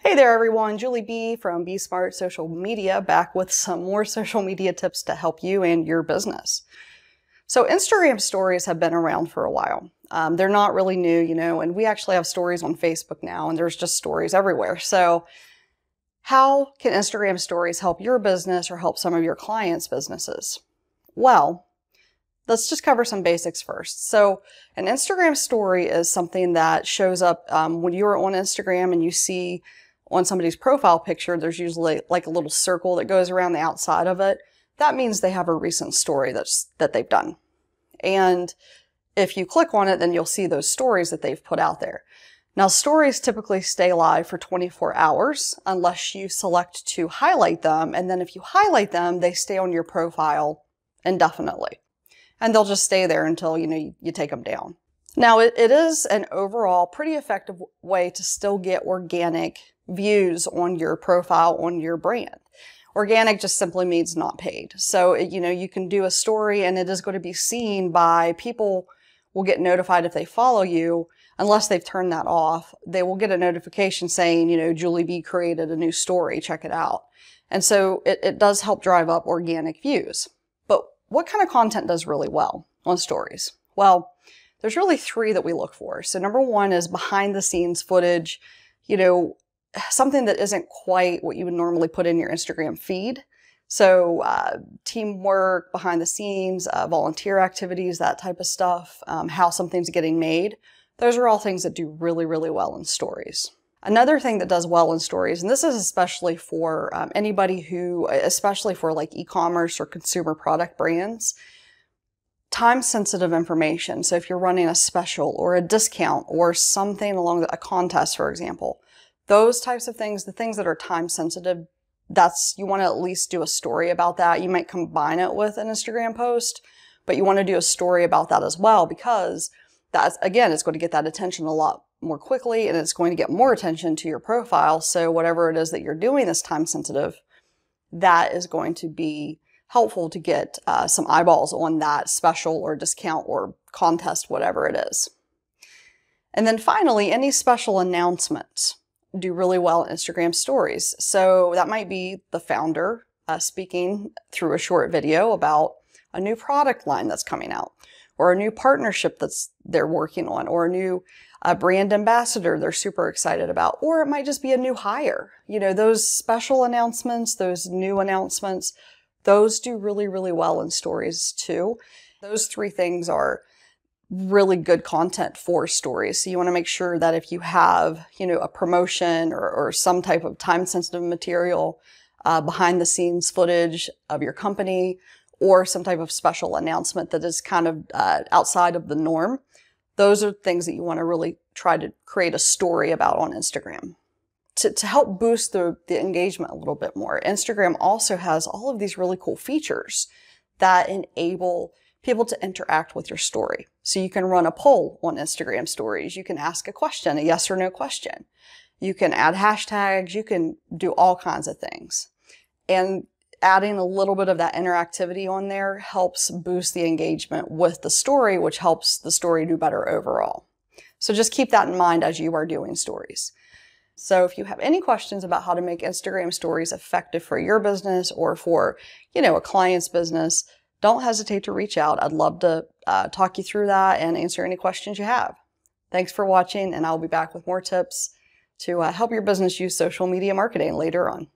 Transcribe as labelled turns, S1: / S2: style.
S1: Hey there everyone, Julie B from Be Smart Social Media back with some more social media tips to help you and your business. So Instagram stories have been around for a while. They're not really new, and we actually have stories on Facebook now and there's just stories everywhere. So how can Instagram stories help your business or help some of your clients' businesses? Well, let's just cover some basics first. So an Instagram story is something that shows up when you're on Instagram and you see on somebody's profile picture, there's usually like a little circle that goes around the outside of it. That means they have a recent story that they've done. And if you click on it, then you'll see those stories that they've put out there. Now, stories typically stay live for 24 hours unless you select to highlight them. And then if you highlight them, they stay on your profile indefinitely. And they'll just stay there until, you take them down. Now, it is an overall pretty effective way to still get organic views on your profile, on your brand. Organic just simply means not paid. So, you can do a story and it is going to be seen by people will get notified if they follow you, unless they've turned that off. They will get a notification saying, Julie B created a new story, check it out. And so it does help drive up organic views. But what kind of content does really well on stories? Well, there's really three that we look for. So number one is behind the scenes footage, something that isn't quite what you would normally put in your Instagram feed. So teamwork, behind the scenes, volunteer activities, that type of stuff, how something's getting made. Those are all things that do really, really well in stories. Another thing that does well in stories, and this is especially for anybody who, especially for like e-commerce or consumer product brands, time-sensitive information. So if you're running a special or a discount or something along a contest, for example, those types of things, the things that are time-sensitive, you want to at least do a story about that. You might combine it with an Instagram post, but you want to do a story about that as well, because that's, again, it's going to get that attention a lot more quickly and it's going to get more attention to your profile. So whatever it is that you're doing that's time-sensitive, that is going to be helpful to get some eyeballs on that special or discount or contest, whatever it is. And then finally, any special announcements do really well in Instagram stories. So that might be the founder speaking through a short video about a new product line that's coming out, or a new partnership they're working on, or a new brand ambassador they're super excited about, or it might just be a new hire. Those special announcements, those new announcements, those do really, really well in stories too. Those three things are really good content for stories. So you want to make sure that if you have, a promotion or some type of time-sensitive material, behind the scenes footage of your company, or some type of special announcement that is kind of outside of the norm, those are things that you want to really try to create a story about on Instagram. To help boost the engagement a little bit more, Instagram also has all of these really cool features that enable people to interact with your story. So you can run a poll on Instagram stories. You can ask a question, a yes or no question. You can add hashtags. You can do all kinds of things. And adding a little bit of that interactivity on there helps boost the engagement with the story, which helps the story do better overall. So just keep that in mind as you are doing stories. So if you have any questions about how to make Instagram stories effective for your business or for, a client's business, don't hesitate to reach out. I'd love to talk you through that and answer any questions you have. Thanks for watching, and I'll be back with more tips to help your business use social media marketing later on.